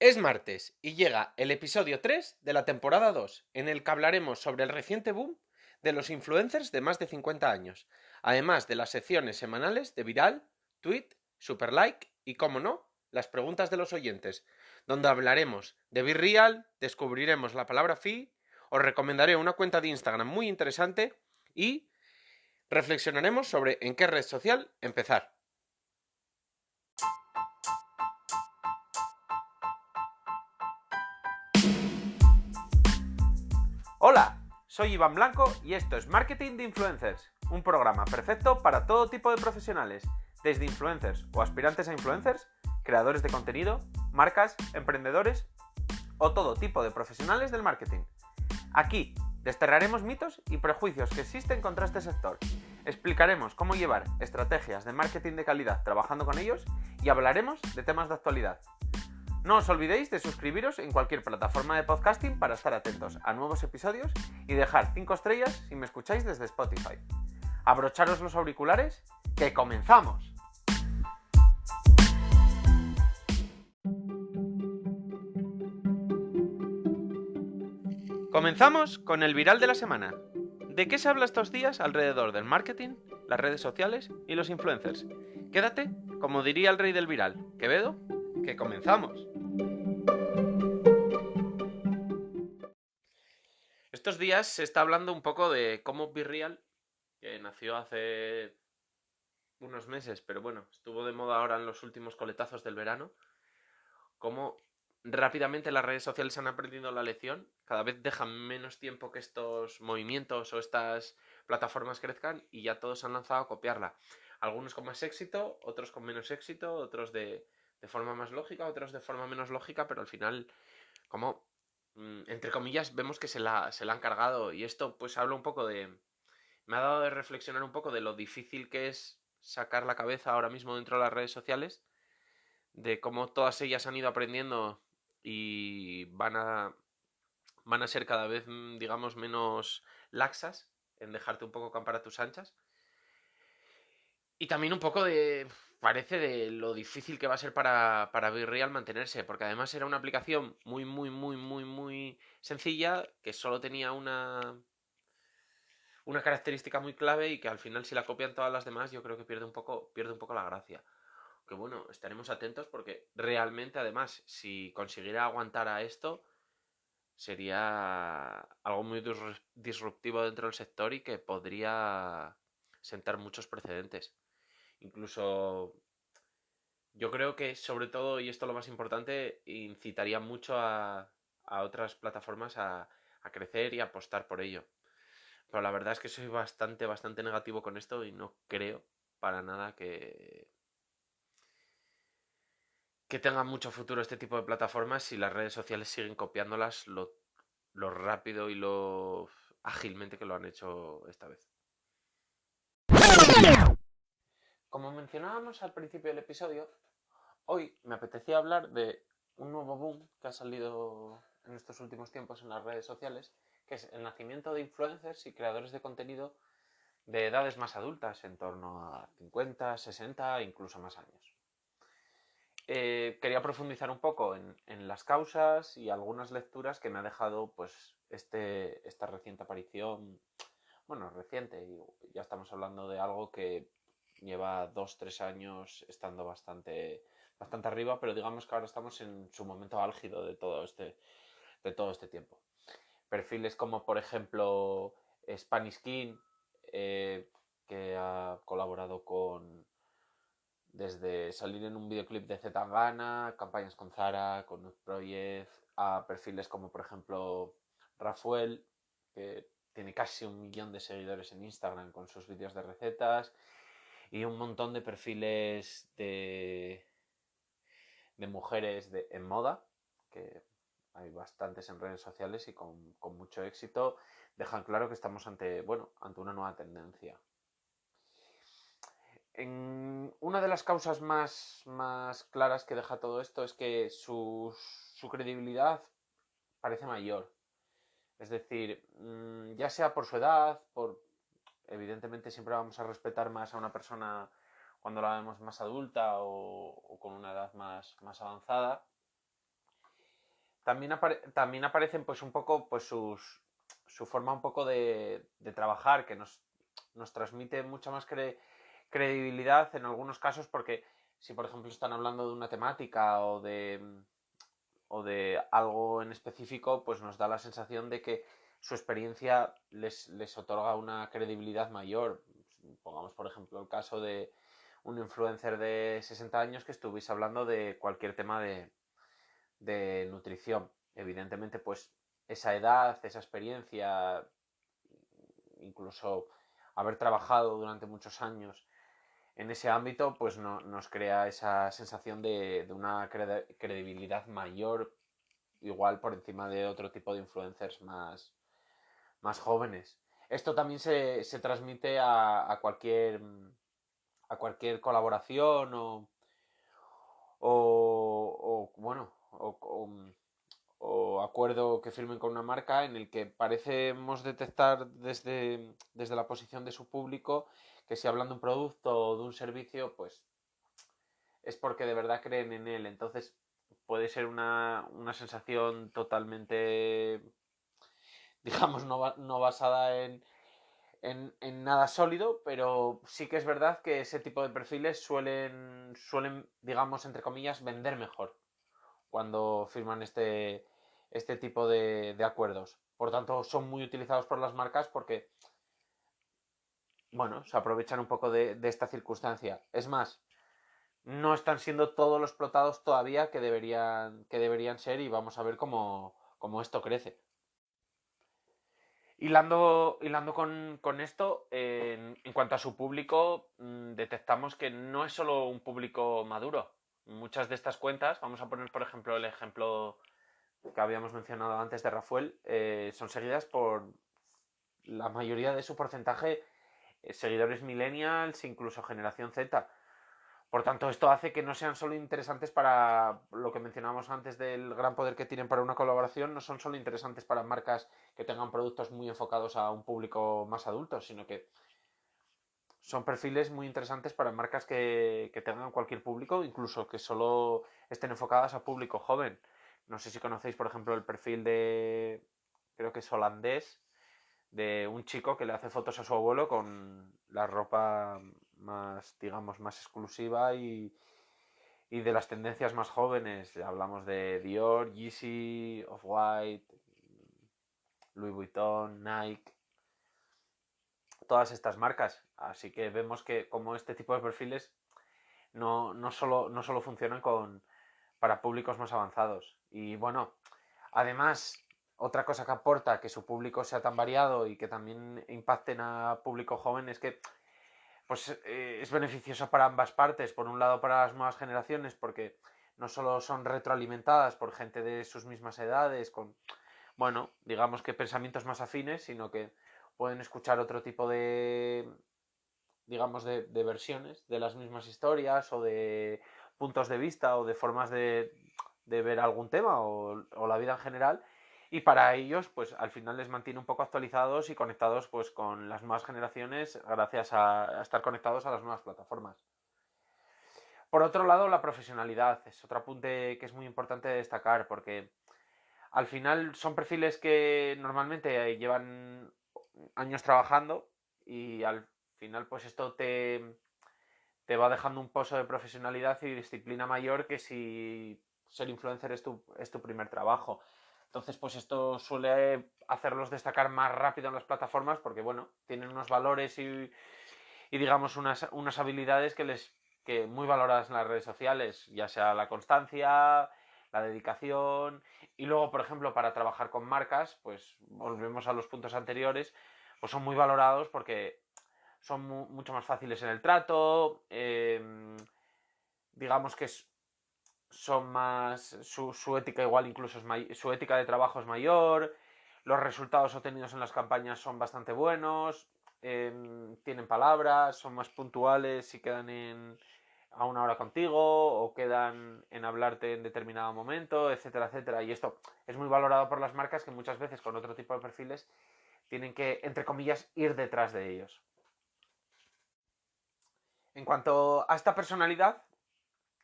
Es martes y llega el episodio 3 de la temporada 2, en el que hablaremos sobre el reciente boom de los influencers de más de 50 años, además de las secciones semanales de Viral, Tweet, Super Like y, como no, las preguntas de los oyentes, donde hablaremos de Be Real, descubriremos la palabra fi, os recomendaré una cuenta de Instagram muy interesante y reflexionaremos sobre en qué red social empezar. Hola, soy Iván Blanco y esto es Marketing de Influencers, un programa perfecto para todo tipo de profesionales, desde influencers o aspirantes a influencers, creadores de contenido, marcas, emprendedores o todo tipo de profesionales del marketing. Aquí desterraremos mitos y prejuicios que existen contra este sector. Explicaremos cómo llevar estrategias de marketing de calidad trabajando con ellos y hablaremos de temas de actualidad. No os olvidéis de suscribiros en cualquier plataforma de podcasting para estar atentos a nuevos episodios y dejar 5 estrellas si me escucháis desde Spotify. Abrocharos los auriculares, ¡que comenzamos! Comenzamos con el viral de la semana. ¿De qué se habla estos días alrededor del marketing, las redes sociales y los influencers? Quédate, como diría el rey del viral, Quevedo, que comenzamos. Estos días se está hablando un poco de cómo Be Real, que nació hace unos meses, pero bueno, estuvo de moda ahora en los últimos coletazos del verano, cómo rápidamente las redes sociales han aprendido la lección, cada vez dejan menos tiempo que estos movimientos o estas plataformas crezcan y ya todos han lanzado a copiarla. Algunos con más éxito, otros con menos éxito, otros de forma más lógica, otros de forma menos lógica, pero al final, como, entre comillas, vemos que se la han cargado y esto pues habla un poco de... Me ha dado de reflexionar un poco de lo difícil que es sacar la cabeza ahora mismo dentro de las redes sociales, de cómo todas ellas han ido aprendiendo y van a ser cada vez, digamos, menos laxas en dejarte un poco campar a tus anchas. Y también un poco parece de lo difícil que va a ser para Be Real mantenerse, porque además era una aplicación muy, muy, muy, muy, muy sencilla, que solo tenía una característica muy clave y que al final si la copian todas las demás yo creo que pierde un poco la gracia. Que bueno, estaremos atentos porque realmente además si consiguiera aguantar a esto sería algo muy disruptivo dentro del sector y que podría sentar muchos precedentes. Incluso yo creo que sobre todo, y esto lo más importante, incitaría mucho a otras plataformas a crecer y a apostar por ello. Pero la verdad es que soy bastante, bastante negativo con esto y no creo para nada que tenga mucho futuro este tipo de plataformas si las redes sociales siguen copiándolas lo rápido y lo ágilmente que lo han hecho esta vez. Como mencionábamos al principio del episodio, hoy me apetecía hablar de un nuevo boom que ha salido en estos últimos tiempos en las redes sociales, que es el nacimiento de influencers y creadores de contenido de edades más adultas, en torno a 50, 60 e incluso más años. Quería profundizar un poco en las causas y algunas lecturas que me ha dejado pues esta reciente aparición, bueno, reciente, y ya estamos hablando de algo que lleva 2, 3 años estando bastante, bastante arriba, pero digamos que ahora estamos en su momento álgido de todo este tiempo. Perfiles como por ejemplo Spanish King, que ha colaborado con desde salir en un videoclip de Zetangana, campañas con Zara, con Nude Project, a perfiles como por ejemplo Rafael, que tiene casi 1 millón de seguidores en Instagram con sus vídeos de recetas, y un montón de perfiles de mujeres en moda, que hay bastantes en redes sociales y con mucho éxito, dejan claro que estamos ante una nueva tendencia. Una de las causas más claras que deja todo esto es que su credibilidad parece mayor. Es decir, ya sea por su edad, evidentemente siempre vamos a respetar más a una persona cuando la vemos más adulta o con una edad más avanzada, también aparecen pues un poco pues su forma un poco de trabajar, que nos transmite mucha más credibilidad en algunos casos, porque si por ejemplo están hablando de una temática o de algo en específico, pues nos da la sensación de que su experiencia les otorga una credibilidad mayor. Pongamos, por ejemplo, el caso de un influencer de 60 años que estuviese hablando de cualquier tema de nutrición. Evidentemente, pues esa edad, esa experiencia, incluso haber trabajado durante muchos años en ese ámbito, pues nos crea esa sensación de una credibilidad mayor, igual por encima de otro tipo de influencers más jóvenes. Esto también se transmite a cualquier colaboración bueno, o acuerdo que firmen con una marca en el que parecemos detectar desde la posición de su público que si hablan de un producto o de un servicio, pues es porque de verdad creen en él. Entonces puede ser una sensación totalmente, digamos, no basada en nada sólido, pero sí que es verdad que ese tipo de perfiles suelen, digamos, entre comillas, vender mejor cuando firman este tipo de acuerdos. Por tanto, son muy utilizados por las marcas porque, bueno, se aprovechan un poco de esta circunstancia. Es más, no están siendo todos los explotados todavía que deberían ser, y vamos a ver cómo esto crece. Hilando con esto, en cuanto a su público, detectamos que no es solo un público maduro. Muchas de estas cuentas, vamos a poner por ejemplo el ejemplo que habíamos mencionado antes de Rafael, son seguidas por la mayoría de su porcentaje, seguidores millennials, incluso generación Z. Por tanto, esto hace que no sean solo interesantes para lo que mencionábamos antes del gran poder que tienen para una colaboración, no son solo interesantes para marcas que tengan productos muy enfocados a un público más adulto, sino que son perfiles muy interesantes para marcas que tengan cualquier público, incluso que solo estén enfocadas a público joven. No sé si conocéis, por ejemplo, el perfil creo que es holandés, de un chico que le hace fotos a su abuelo con la ropa más, digamos, más exclusiva y de las tendencias más jóvenes. Hablamos de Dior, Yeezy, Off-White, Louis Vuitton, Nike, todas estas marcas. Así que vemos que como este tipo de perfiles no solo funcionan para públicos más avanzados. Y bueno, además, otra cosa que aporta que su público sea tan variado y que también impacten a público joven es que pues, es beneficioso para ambas partes. Por un lado, para las nuevas generaciones, porque no solo son retroalimentadas por gente de sus mismas edades, con, bueno, digamos que pensamientos más afines, sino que pueden escuchar otro tipo digamos, de versiones de las mismas historias o de puntos de vista o de formas de ver algún tema o la vida en general. Y para ellos, pues al final les mantiene un poco actualizados y conectados pues con las nuevas generaciones gracias a estar conectados a las nuevas plataformas. Por otro lado, la profesionalidad es otro apunte que es muy importante destacar, porque al final son perfiles que normalmente llevan años trabajando y al final pues esto te va dejando un pozo de profesionalidad y disciplina mayor que si ser influencer es tu primer trabajo. Entonces, pues esto suele hacerlos destacar más rápido en las plataformas porque, bueno, tienen unos valores y digamos, unas habilidades que muy valoradas en las redes sociales, ya sea la constancia, la dedicación, y luego, por ejemplo, para trabajar con marcas, pues volvemos a los puntos anteriores, pues son muy valorados porque son mucho más fáciles en el trato, digamos que son más, su ética igual incluso su ética de trabajo es mayor, los resultados obtenidos en las campañas son bastante buenos, tienen palabras, son más puntuales si quedan a una hora contigo o quedan en hablarte en determinado momento, etcétera, etcétera. Y esto es muy valorado por las marcas que muchas veces con otro tipo de perfiles tienen que, entre comillas, ir detrás de ellos. En cuanto a esta personalidad,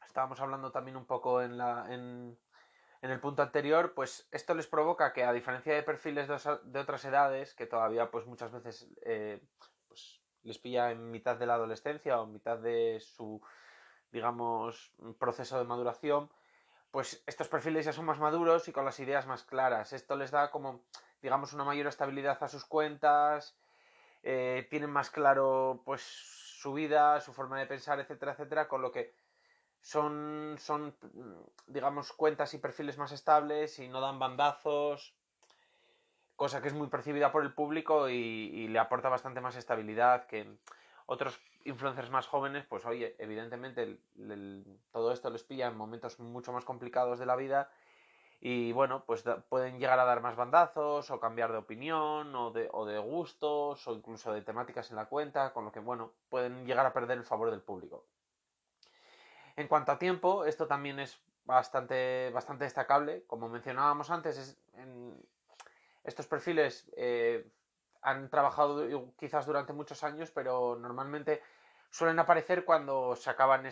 estábamos hablando también un poco en en el punto anterior, pues esto les provoca que, a diferencia de perfiles de otras edades, que todavía pues muchas veces pues, les pilla en mitad de la adolescencia o en mitad de su, digamos, proceso de maduración, pues estos perfiles ya son más maduros y con las ideas más claras. Esto les da como, digamos, una mayor estabilidad a sus cuentas, tienen más claro pues su vida, su forma de pensar, etcétera, etcétera, con lo que son, digamos, cuentas y perfiles más estables y no dan bandazos, cosa que es muy percibida por el público y le aporta bastante más estabilidad que otros influencers más jóvenes. Pues oye, evidentemente todo esto les pilla en momentos mucho más complicados de la vida y bueno, pues pueden llegar a dar más bandazos o cambiar de opinión o de gustos o incluso de temáticas en la cuenta, con lo que bueno, pueden llegar a perder el favor del público. En cuanto a tiempo, esto también es bastante destacable. Como mencionábamos antes, estos perfiles han trabajado quizás durante muchos años, pero normalmente suelen aparecer cuando se acaban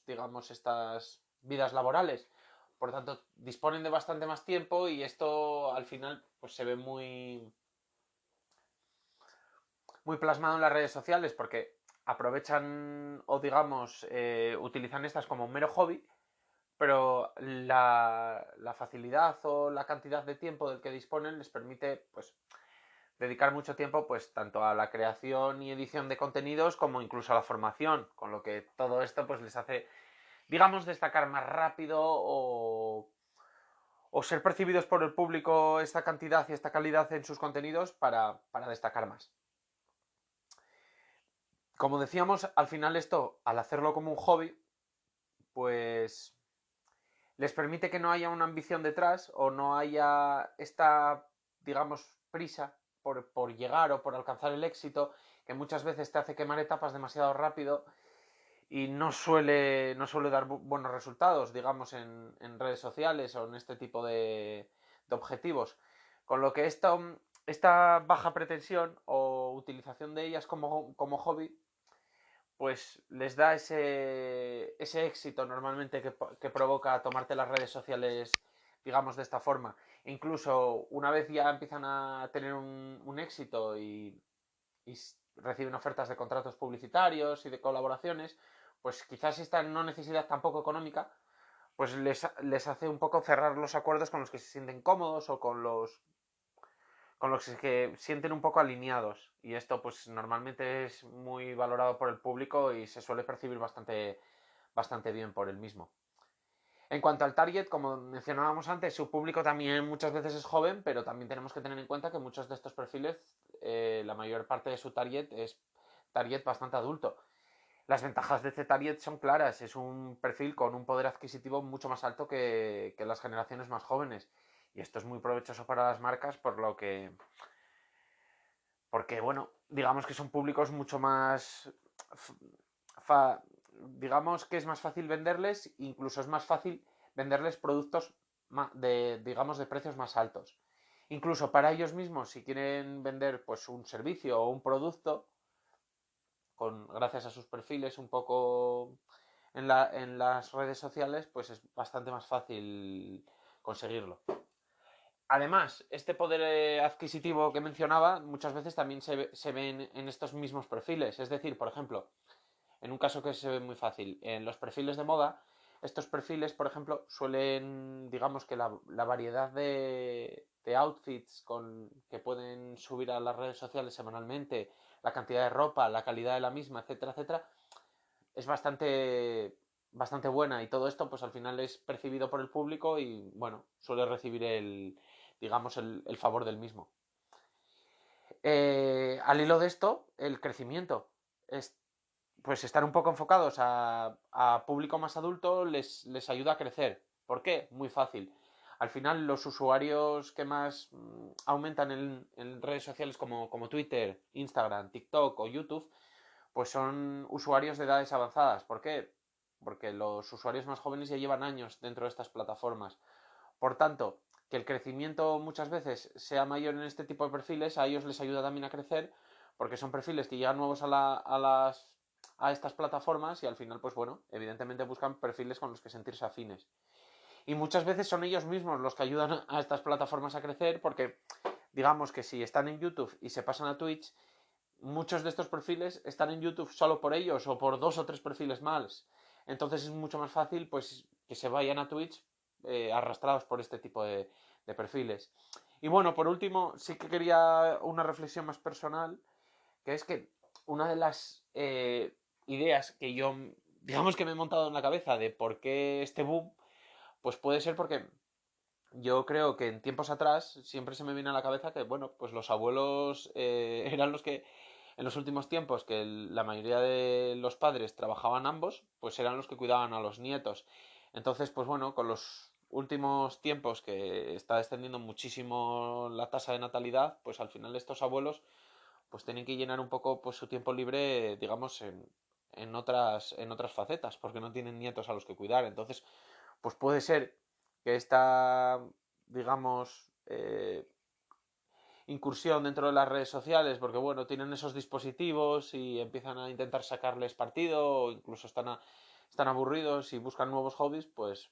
digamos, estas vidas laborales. Por lo tanto, disponen de bastante más tiempo y esto al final pues se ve muy plasmado en las redes sociales porque aprovechan o digamos utilizan estas como un mero hobby, pero la facilidad o la cantidad de tiempo del que disponen les permite pues dedicar mucho tiempo pues tanto a la creación y edición de contenidos como incluso a la formación, con lo que todo esto pues les hace, digamos, destacar más rápido o ser percibidos por el público esta cantidad y esta calidad en sus contenidos para destacar más. Como decíamos, al final esto, al hacerlo como un hobby, pues les permite que no haya una ambición detrás o no haya esta, digamos, prisa por llegar o por alcanzar el éxito, que muchas veces te hace quemar etapas demasiado rápido y no suele dar buenos resultados, digamos, en redes sociales o en este tipo de objetivos. Con lo que esta baja pretensión o utilización de ellas como hobby pues les da ese éxito normalmente que provoca tomarte las redes sociales, digamos, de esta forma. E incluso una vez ya empiezan a tener un éxito y reciben ofertas de contratos publicitarios y de colaboraciones, pues quizás esta no necesidad tampoco económica, pues les hace un poco cerrar los acuerdos con los que se sienten cómodos o con los que sienten un poco alineados. Y esto pues normalmente es muy valorado por el público y se suele percibir bastante bien por el mismo. En cuanto al target, como mencionábamos antes, su público también muchas veces es joven, pero también tenemos que tener en cuenta que muchos de estos perfiles, la mayor parte de su target es target bastante adulto. Las ventajas de este target son claras, es un perfil con un poder adquisitivo mucho más alto que las generaciones más jóvenes. Y esto es muy provechoso para las marcas, porque, bueno, digamos que son públicos mucho más... digamos que es más fácil venderles, incluso es más fácil venderles productos digamos, de precios más altos. Incluso para ellos mismos, si quieren vender pues un servicio o un producto, gracias a sus perfiles un poco en las redes sociales, pues es bastante más fácil conseguirlo. Además, este poder adquisitivo que mencionaba muchas veces también se ve en estos mismos perfiles. Es decir, por ejemplo, en un caso que se ve muy fácil, en los perfiles de moda, estos perfiles, por ejemplo, suelen, digamos que la variedad de outfits que pueden subir a las redes sociales semanalmente, la cantidad de ropa, la calidad de la misma, etcétera, etcétera, es bastante buena y todo esto pues al final es percibido por el público y bueno, suele recibir digamos, el favor del mismo. Al hilo de esto, el crecimiento. Pues estar un poco enfocados a público más adulto les ayuda a crecer. ¿Por qué? Muy fácil. Al final, los usuarios que más aumentan en redes sociales como Twitter, Instagram, TikTok o YouTube, pues son usuarios de edades avanzadas. ¿Por qué? Porque los usuarios más jóvenes ya llevan años dentro de estas plataformas. Por tanto, que el crecimiento muchas veces sea mayor en este tipo de perfiles, a ellos les ayuda también a crecer, porque son perfiles que llegan nuevos a estas plataformas y al final, pues bueno, evidentemente buscan perfiles con los que sentirse afines. Y muchas veces son ellos mismos los que ayudan a estas plataformas a crecer porque, digamos que si están en YouTube y se pasan a Twitch, muchos de estos perfiles están en YouTube solo por ellos o por 2 o 3 perfiles más. Entonces es mucho más fácil pues que se vayan a Twitch arrastrados por este tipo de perfiles. Y bueno, por último, sí que quería una reflexión más personal, que es que una de las ideas que yo, digamos que me he montado en la cabeza de por qué este boom, pues puede ser porque yo creo que en tiempos atrás siempre se me viene a la cabeza que, bueno, pues los abuelos eran los que, en los últimos tiempos, que la mayoría de los padres trabajaban ambos, pues eran los que cuidaban a los nietos. Entonces, pues bueno, con los últimos tiempos que está descendiendo muchísimo la tasa de natalidad, pues al final estos abuelos pues tienen que llenar un poco pues su tiempo libre, digamos, en otras facetas, porque no tienen nietos a los que cuidar. Entonces, pues puede ser que esta, digamos, incursión dentro de las redes sociales, porque bueno, tienen esos dispositivos y empiezan a intentar sacarles partido, o incluso están aburridos y buscan nuevos hobbies, pues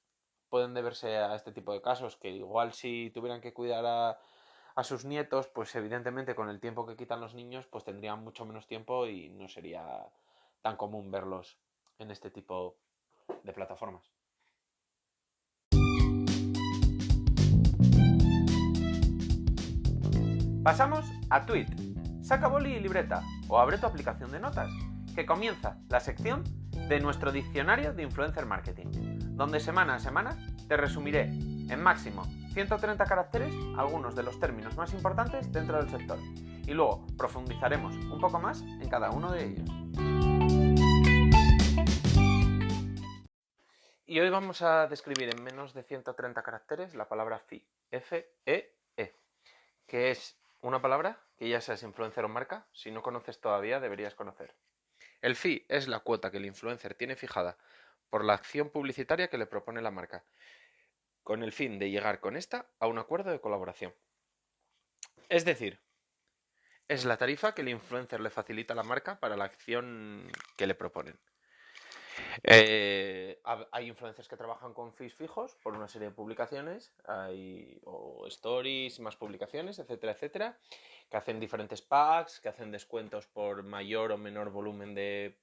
pueden deberse a este tipo de casos, que igual si tuvieran que cuidar a sus nietos, pues evidentemente con el tiempo que quitan los niños, pues tendrían mucho menos tiempo y no sería tan común verlos en este tipo de plataformas. Pasamos a Tweet. Saca boli y libreta o abre tu aplicación de notas, que comienza la sección de nuestro diccionario de influencer marketing, donde semana a semana te resumiré en máximo 130 caracteres algunos de los términos más importantes dentro del sector y luego profundizaremos un poco más en cada uno de ellos. Y hoy vamos a describir en menos de 130 caracteres la palabra FEE, F-E-E, que es una palabra que ya seas influencer o marca, si no conoces todavía deberías conocer. El fee es la cuota que el influencer tiene fijada por la acción publicitaria que le propone la marca, con el fin de llegar con esta a un acuerdo de colaboración. Es decir, es la tarifa que el influencer le facilita a la marca para la acción que le proponen. Hay influencers que trabajan con fees fijos por una serie de publicaciones, o stories, más publicaciones, etcétera, etcétera, que hacen diferentes packs, que hacen descuentos por mayor o menor volumen de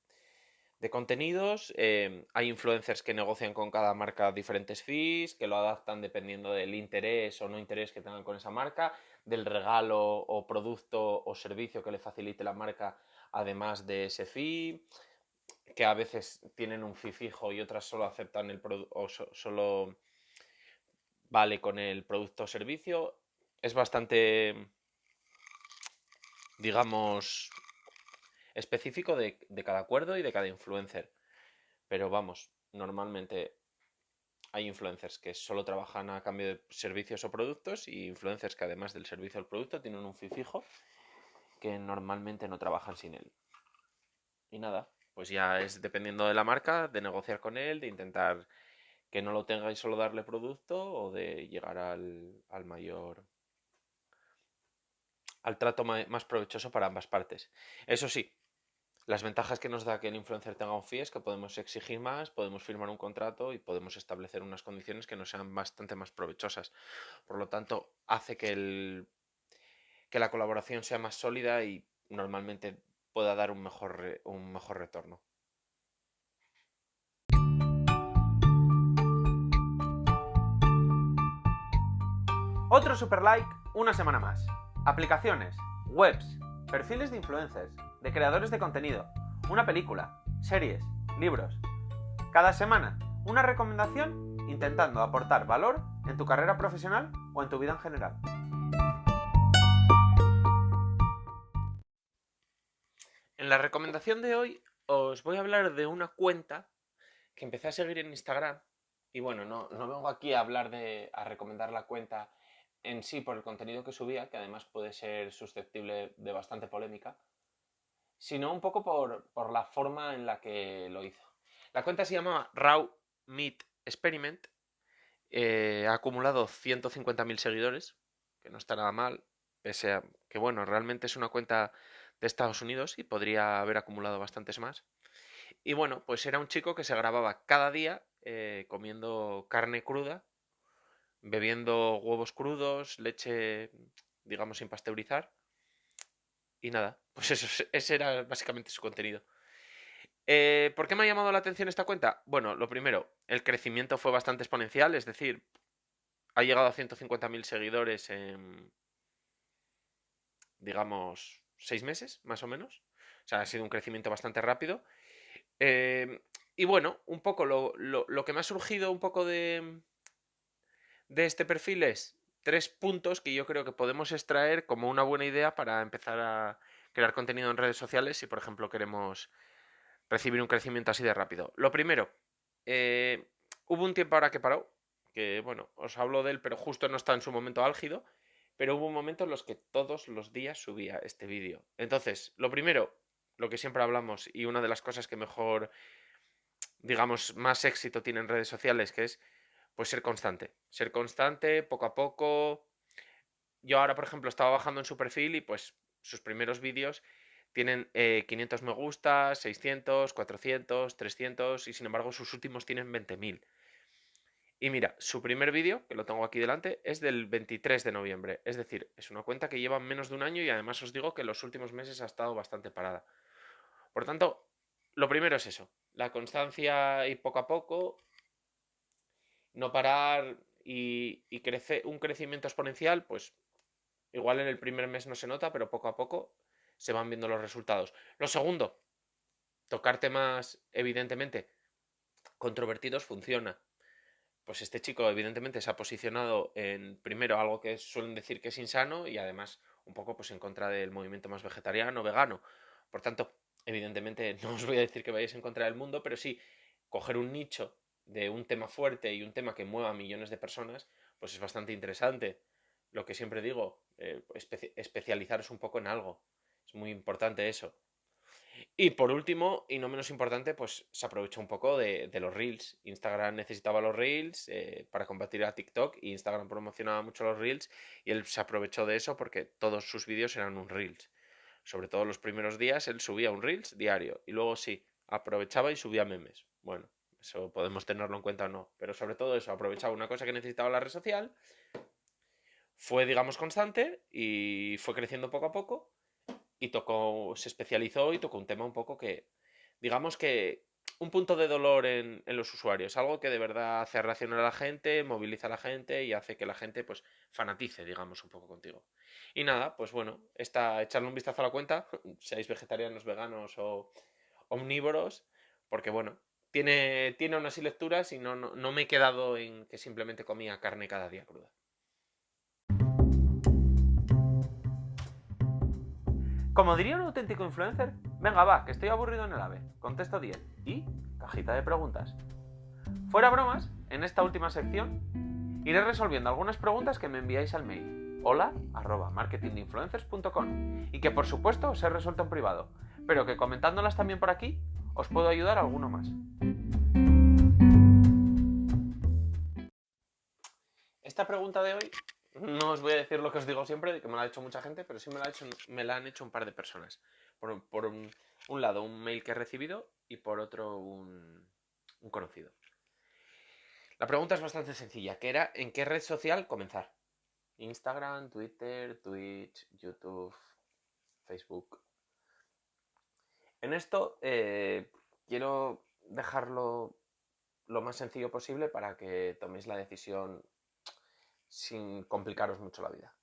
contenidos. Hay influencers que negocian con cada marca diferentes fees, que lo adaptan dependiendo del interés o no interés que tengan con esa marca, del regalo o producto o servicio que le facilite la marca, además de ese fee, que a veces tienen un fee fijo y otras solo aceptan el producto o solo vale con el producto o servicio. Es bastante, digamos, específico de cada acuerdo y de cada influencer. Pero vamos, normalmente hay influencers que solo trabajan a cambio de servicios o productos y influencers que además del servicio o el producto tienen un fee fijo que normalmente no trabajan sin él. Y nada, pues ya es dependiendo de la marca, de negociar con él, de intentar que no lo tenga y solo darle producto o de llegar al mayor, al trato más provechoso para ambas partes. Eso sí, las ventajas que nos da que el influencer tenga un fee es que podemos exigir más, podemos firmar un contrato y podemos establecer unas condiciones que nos sean bastante más provechosas. Por lo tanto, hace que la colaboración sea más sólida y normalmente pueda dar un mejor retorno. Otro super like una semana más. Aplicaciones, webs, perfiles de influencers, de creadores de contenido, una película, series, libros. Cada semana, una recomendación intentando aportar valor en tu carrera profesional o en tu vida en general. En la recomendación de hoy os voy a hablar de una cuenta que empecé a seguir en Instagram. Y bueno, no vengo aquí a recomendar la cuenta en sí por el contenido que subía, que además puede ser susceptible de bastante polémica, sino un poco por la forma en la que lo hizo. La cuenta se llama Raw Meat Experiment. Ha acumulado 150.000 seguidores, que no está nada mal, pese a que, bueno, realmente es una cuenta de Estados Unidos y podría haber acumulado bastantes más. Y bueno, pues era un chico que se grababa cada día comiendo carne cruda bebiendo huevos crudos, leche, digamos, sin pasteurizar. Y nada, pues eso, ese era básicamente su contenido. ¿Por qué me ha llamado la atención esta cuenta? Bueno, lo primero, el crecimiento fue bastante exponencial, es decir, ha llegado a 150.000 seguidores en, digamos, 6 meses, más o menos. O sea, ha sido un crecimiento bastante rápido. Eh, y bueno, un poco lo que me ha surgido un poco de este perfil es 3 puntos que yo creo que podemos extraer como una buena idea para empezar a crear contenido en redes sociales si, por ejemplo, queremos recibir un crecimiento así de rápido. Lo primero, eh, hubo un tiempo ahora que paró, que bueno, os hablo de él, pero justo no está en su momento álgido, pero hubo un momento en los que todos los días subía este vídeo. Entonces, lo primero, lo que siempre hablamos y una de las cosas que mejor, digamos, más éxito tiene en redes sociales, que es pues ser constante, poco a poco. Yo ahora, por ejemplo, estaba bajando en su perfil y pues sus primeros vídeos tienen 500 me gusta, 600, 400, 300 y sin embargo sus últimos tienen 20.000. Y mira, su primer vídeo, que lo tengo aquí delante, es del 23 de noviembre. Es decir, es una cuenta que lleva menos de un año y además os digo que en los últimos meses ha estado bastante parada. Por tanto, lo primero es eso, la constancia y poco a poco, no parar y crecer, un crecimiento exponencial, pues igual en el primer mes no se nota, pero poco a poco se van viendo los resultados. Lo segundo, tocar temas evidentemente controvertidos funciona. Pues este chico evidentemente se ha posicionado en primero algo que suelen decir que es insano y además un poco pues en contra del movimiento más vegetariano, vegano. Por tanto, evidentemente no os voy a decir que vayáis en contra del mundo, pero sí coger un nicho de un tema fuerte y un tema que mueva a millones de personas, pues es bastante interesante. Lo que siempre digo, especializaros un poco en algo. Es muy importante eso. Y por último, y no menos importante, pues se aprovechó un poco de los Reels. Instagram necesitaba los Reels para combatir a TikTok y Instagram promocionaba mucho los Reels y él se aprovechó de eso porque todos sus vídeos eran un Reels. Sobre todo los primeros días él subía un Reels diario y luego sí, aprovechaba y subía memes. Bueno, eso podemos tenerlo en cuenta o no, pero sobre todo eso, aprovechaba una cosa que necesitaba la red social, fue digamos constante y fue creciendo poco a poco y tocó, se especializó y tocó un tema un poco que, digamos que, un punto de dolor en los usuarios, algo que de verdad hace reaccionar a la gente, moviliza a la gente y hace que la gente pues fanatice, digamos, un poco contigo. Y nada, pues bueno, echarle un vistazo a la cuenta, seáis vegetarianos, veganos o omnívoros, porque bueno, tiene unas y lecturas y no me he quedado en que simplemente comía carne cada día cruda. Como diría un auténtico influencer, venga va, que estoy aburrido en el AVE, contesto 10 y cajita de preguntas. Fuera bromas, en esta última sección iré resolviendo algunas preguntas que me enviáis al mail hola@marketinginfluencers.com y que por supuesto os he resuelto en privado, pero que comentándolas también por aquí os puedo ayudar a alguno más. Esta pregunta de hoy no os voy a decir lo que os digo siempre, que me la ha hecho mucha gente, pero sí me la han hecho un par de personas. Por un lado, un mail que he recibido y por otro, un conocido. La pregunta es bastante sencilla, que era ¿en qué red social comenzar? Instagram, Twitter, Twitch, YouTube, Facebook. En esto quiero dejarlo lo más sencillo posible para que toméis la decisión sin complicaros mucho la vida.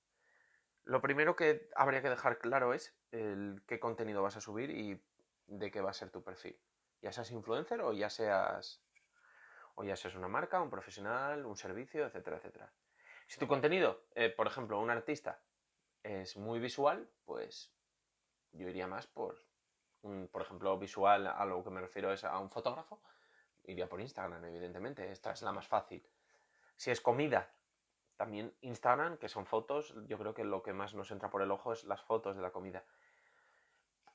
Lo primero que habría que dejar claro es qué contenido vas a subir y de qué va a ser tu perfil. Ya seas influencer o ya seas una marca, un profesional, un servicio, etcétera, etcétera. Si tu contenido, por ejemplo, un artista, es muy visual, pues yo iría más por ejemplo, visual, a lo que me refiero es a un fotógrafo, iría por Instagram, evidentemente. Esta es la más fácil. Si es comida, también Instagram, que son fotos, yo creo que lo que más nos entra por el ojo es las fotos de la comida.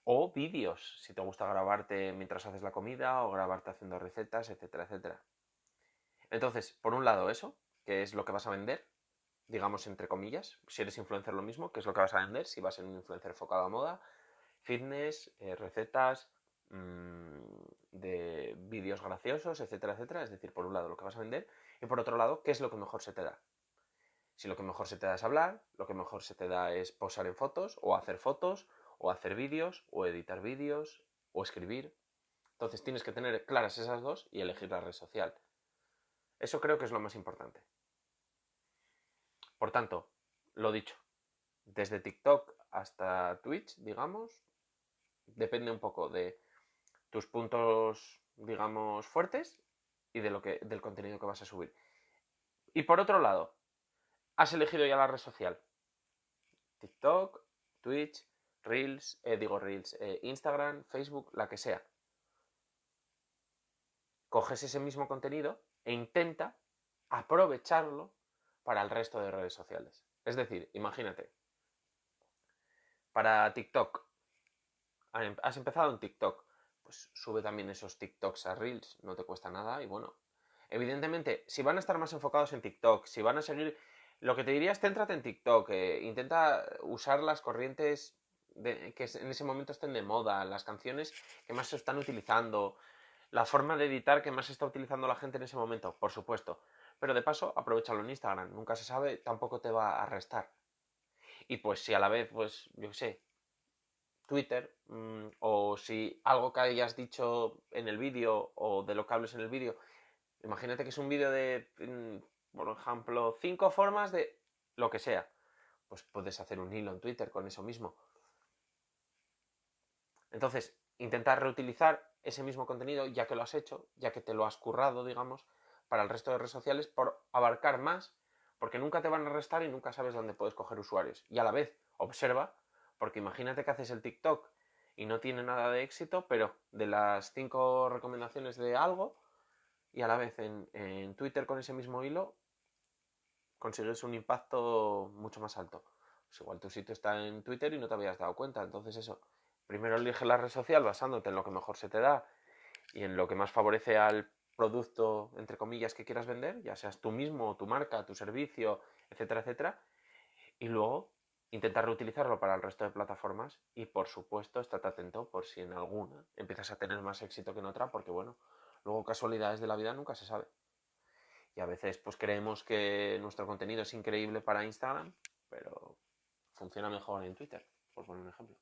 O vídeos, si te gusta grabarte mientras haces la comida o grabarte haciendo recetas, etcétera, etcétera. Entonces, por un lado eso, que es lo que vas a vender, digamos entre comillas, si eres influencer lo mismo, que es lo que vas a vender, si vas a ser un influencer enfocado a moda, fitness, recetas, de vídeos graciosos, etcétera, etcétera. Es decir, por un lado lo que vas a vender y por otro lado, qué es lo que mejor se te da. Si lo que mejor se te da es hablar, lo que mejor se te da es posar en fotos, o hacer vídeos, o editar vídeos, o escribir. Entonces tienes que tener claras esas dos y elegir la red social. Eso creo que es lo más importante. Por tanto, lo dicho, desde TikTok hasta Twitch, digamos, depende un poco de tus puntos, digamos, fuertes y del contenido que vas a subir. Y por otro lado, has elegido ya la red social. TikTok, Twitch, Reels, Instagram, Facebook, la que sea. Coges ese mismo contenido e intenta aprovecharlo para el resto de redes sociales. Es decir, imagínate, para TikTok, has empezado en TikTok, pues sube también esos TikToks a Reels, no te cuesta nada y bueno, evidentemente, si van a estar más enfocados en TikTok, si van a seguir, lo que te diría es céntrate en TikTok, intenta usar las corrientes que en ese momento estén de moda, las canciones que más se están utilizando, la forma de editar que más está utilizando la gente en ese momento, por supuesto. Pero de paso, aprovechalo en Instagram. Nunca se sabe, tampoco te va a restar. Y pues si a la vez, pues, yo qué sé, Twitter, o si algo que hayas dicho en el vídeo o de lo que hables en el vídeo, imagínate que es un vídeo de, por ejemplo, 5 formas de lo que sea. Pues puedes hacer un hilo en Twitter con eso mismo. Entonces, intentar reutilizar ese mismo contenido ya que lo has hecho, ya que te lo has currado, digamos, para el resto de redes sociales por abarcar más, porque nunca te van a restar y nunca sabes dónde puedes coger usuarios. Y a la vez, observa, porque imagínate que haces el TikTok y no tiene nada de éxito, pero de las 5 recomendaciones de algo, y a la vez en Twitter con ese mismo hilo, consigues un impacto mucho más alto. Pues igual tu sitio está en Twitter y no te habías dado cuenta, entonces eso. Primero elige la red social basándote en lo que mejor se te da y en lo que más favorece al producto, entre comillas, que quieras vender, ya seas tú mismo, tu marca, tu servicio, etcétera, etcétera. Y luego intentar reutilizarlo para el resto de plataformas y, por supuesto, estate atento por si en alguna empiezas a tener más éxito que en otra, porque, bueno, luego casualidades de la vida nunca se sabe. Y a veces pues creemos que nuestro contenido es increíble para Instagram, pero funciona mejor en Twitter, por poner un ejemplo.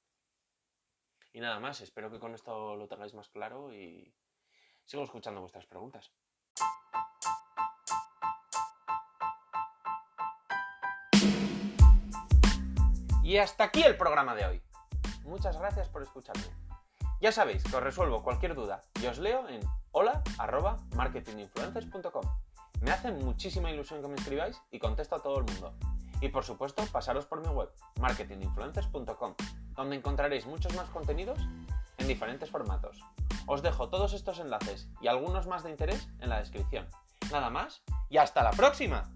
Y nada más, espero que con esto lo tengáis más claro y sigo escuchando vuestras preguntas. Y hasta aquí el programa de hoy. Muchas gracias por escucharme. Ya sabéis que os resuelvo cualquier duda y os leo en hola@marketinginfluencers.com. Me hace muchísima ilusión que me escribáis y contesto a todo el mundo. Y por supuesto, pasaros por mi web, marketinginfluencers.com, donde encontraréis muchos más contenidos en diferentes formatos. Os dejo todos estos enlaces y algunos más de interés en la descripción. Nada más y hasta la próxima.